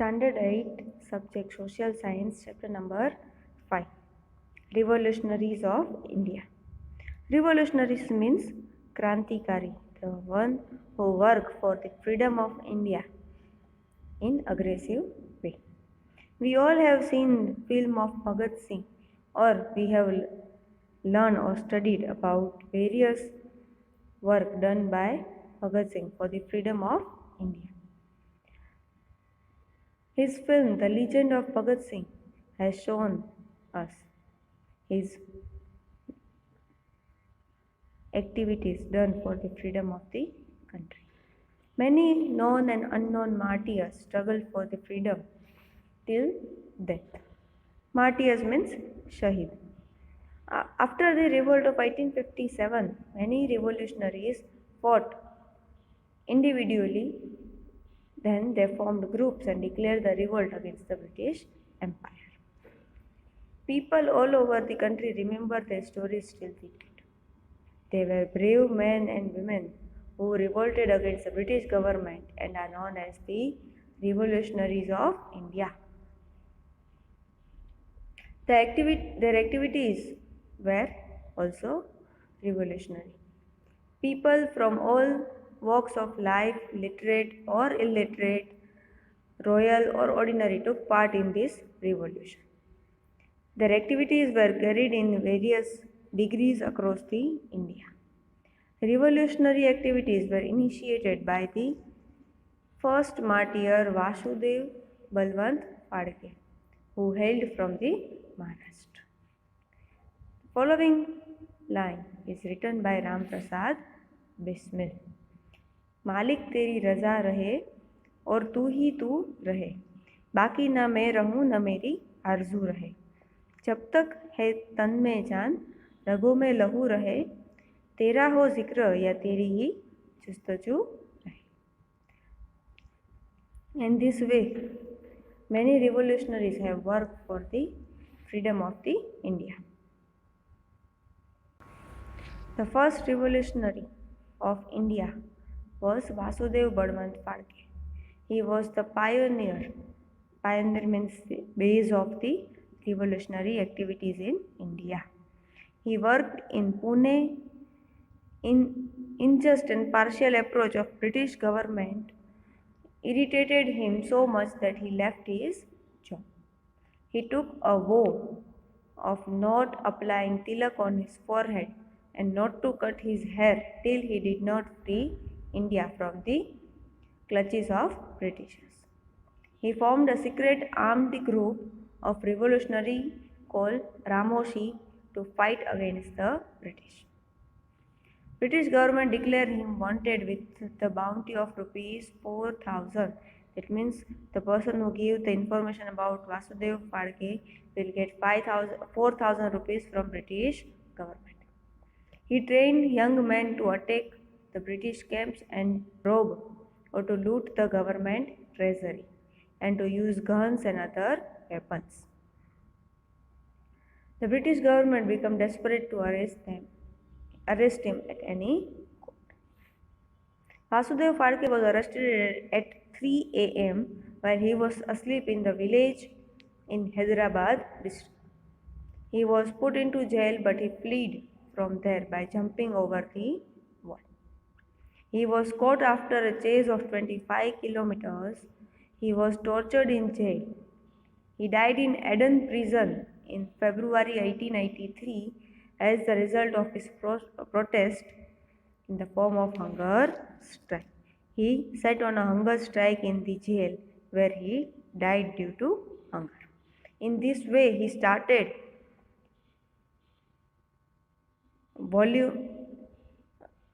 Standard 8, Subject Social Science, Chapter number 5, Revolutionaries of India. Revolutionaries means Krantikari, the one who work for the freedom of India in aggressive way. We all have seen film of Bhagat Singh, or we have learned or studied about various work done by Bhagat Singh for the freedom of India. His film, The Legend of Bhagat Singh, has shown us his activities done for the freedom of the country. Many known and unknown martyrs struggled for the freedom till death. Martyrs means Shahid. After the revolt of 1857, many revolutionaries fought individually. Then they formed groups and declared the revolt against the British Empire. People all over the country remember their stories till date. They were brave men and women who revolted against the British government and are known as the revolutionaries of India. Their activities were also revolutionary. People from all walks of life, literate or illiterate, royal or ordinary, took part in this revolution. Their activities were carried in various degrees across the India. Revolutionary activities were initiated by the first martyr Vasudev Balwant Phadke, who hailed from the Maharashtra. The following line is written by Ram Prasad Bismil. मालिक तेरी रजा रहे और तू ही तू रहे, बाकी ना मैं रहूं न मेरी आरजू रहे, जब तक है तन में जान रगों में लहू रहे, तेरा हो जिक्र या तेरी ही जुस्तजू रहे. In this way, many revolutionaries have worked for the freedom of the India. The first revolutionary of India was Vasudev Balwant Phadke. He was the pioneer. Pioneer means the base of the revolutionary activities in India. He worked in Pune. Unjust and partial approach of British government irritated him so much that he left his job. He took a vow of not applying tilak on his forehead and not to cut his hair till he did not free India from the clutches of Britishers. He formed a secret armed group of revolutionary called Ramoshi to fight against the British. British government declared him wanted with the bounty of rupees 4,000. That means the person who gave the information about Vasudev Phadke will get 4,000 rupees from British government. He trained young men to attack the British camps and rob or to loot the government treasury and to use guns and other weapons. The British government became desperate to arrest him at any cost. Vasudev Phadke was arrested at 3 a.m. while he was asleep in the village in Hyderabad district. He was put into jail, but he fled from there by jumping over the wall. He was caught after a chase of 25 kilometers. He was tortured in jail. He died in Eden prison in February 1893 as the result of his protest in the form of hunger strike. He sat on a hunger strike in the jail where he died due to hunger. In this way, he started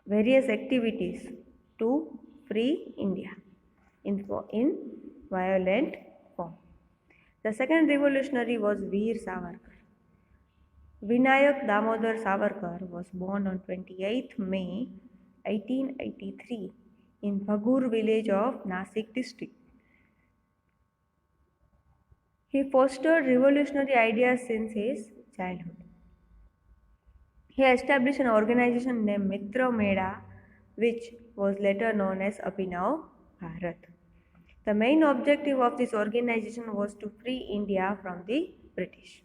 various activities to free India in violent form. The second revolutionary was Veer Savarkar. Vinayak Damodar Savarkar was born on 28th May 1883 in Bhagur village of Nasik district. He fostered revolutionary ideas since his childhood. He established an organization named Mitra Meda, which was later known as Abhinav Bharat. The main objective of this organization was to free India from the British.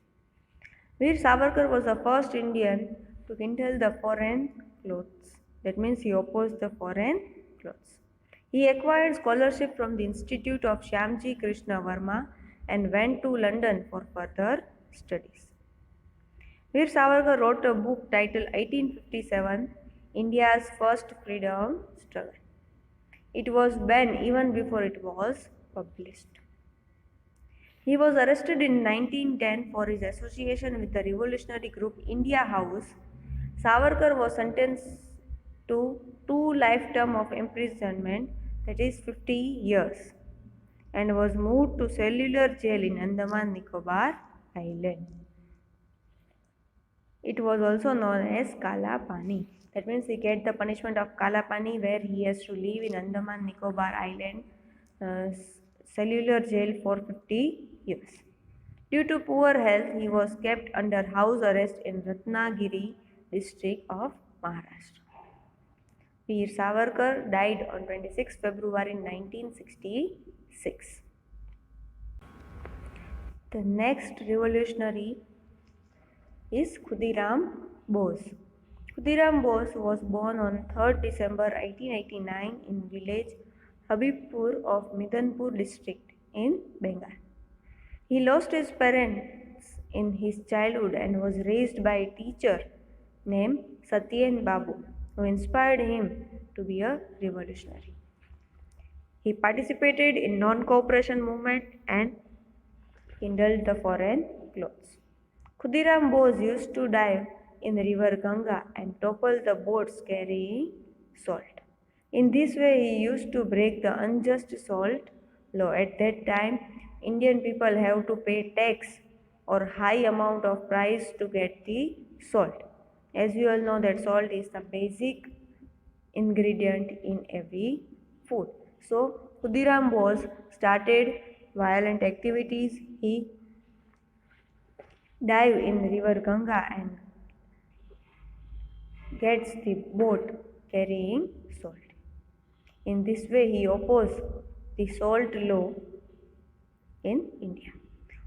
Veer Savarkar was the first Indian to kindle the foreign clothes. That means he opposed the foreign clothes. He acquired scholarship from the Institute of Shyamji Krishna Varma and went to London for further studies. Veer Savarkar wrote a book titled 1857, India's First Freedom Struggle. It was banned even before it was published. He was arrested in 1910 for his association with the revolutionary group India House. Savarkar was sentenced to 2 lifetime of imprisonment, that is 50 years, and was moved to cellular jail in Andaman Nicobar Island. It was also known as Kala Pani. That means he get the punishment of Kala Pani, where he has to live in Andaman Nicobar Island cellular jail for 50 years. Due to poor health, he was kept under house arrest in Ratnagiri district of Maharashtra. Veer Savarkar died on 26 February 1966. The next revolutionary is Khudiram Bose. Khudiram Bose was born on 3rd December 1889 in village Habibpur of Midanpur district in Bengal. He lost his parents in his childhood and was raised by a teacher named Satyen Babu, who inspired him to be a revolutionary. He participated in non-cooperation movement and kindled the foreign clothes. Khudiram Bose used to dive in the river Ganga and topple the boats carrying salt. In this way, he used to break the unjust salt law. At that time, Indian people have to pay tax or high amount of price to get the salt. As we all know that salt is the basic ingredient in every food. So, Khudiram Bose started violent activities. He dive in river Ganga and gets the boat carrying salt. In this way, he opposed the salt law in India.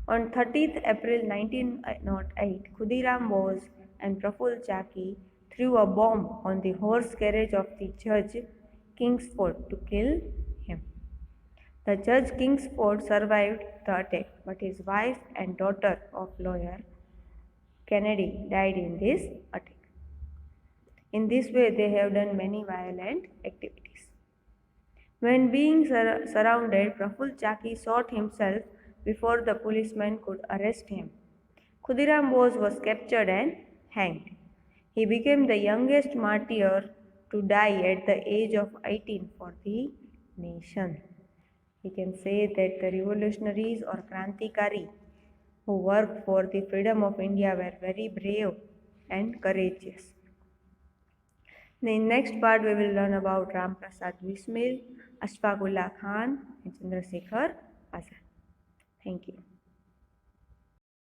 On 30th April 1908, Khudiram Bose and Praful Chaki threw a bomb on the horse carriage of the Judge Kingsford to kill him. The Judge Kingsford survived the attack, but his wife and daughter of lawyer Kennedy died in this attack. In this way, they have done many violent activities. When being surrounded, Praful Chaki shot himself before the policeman could arrest him. Khudiram Bose was captured and hanged. He became the youngest martyr to die at the age of 18 for the nation. We can say that the revolutionaries or Krantikari who worked for the freedom of India were very brave and courageous. In the next part, we will learn about Ram Prasad Bismil, Ashfaq Ullah Khan, and Chandrasekhar Azad. Thank you.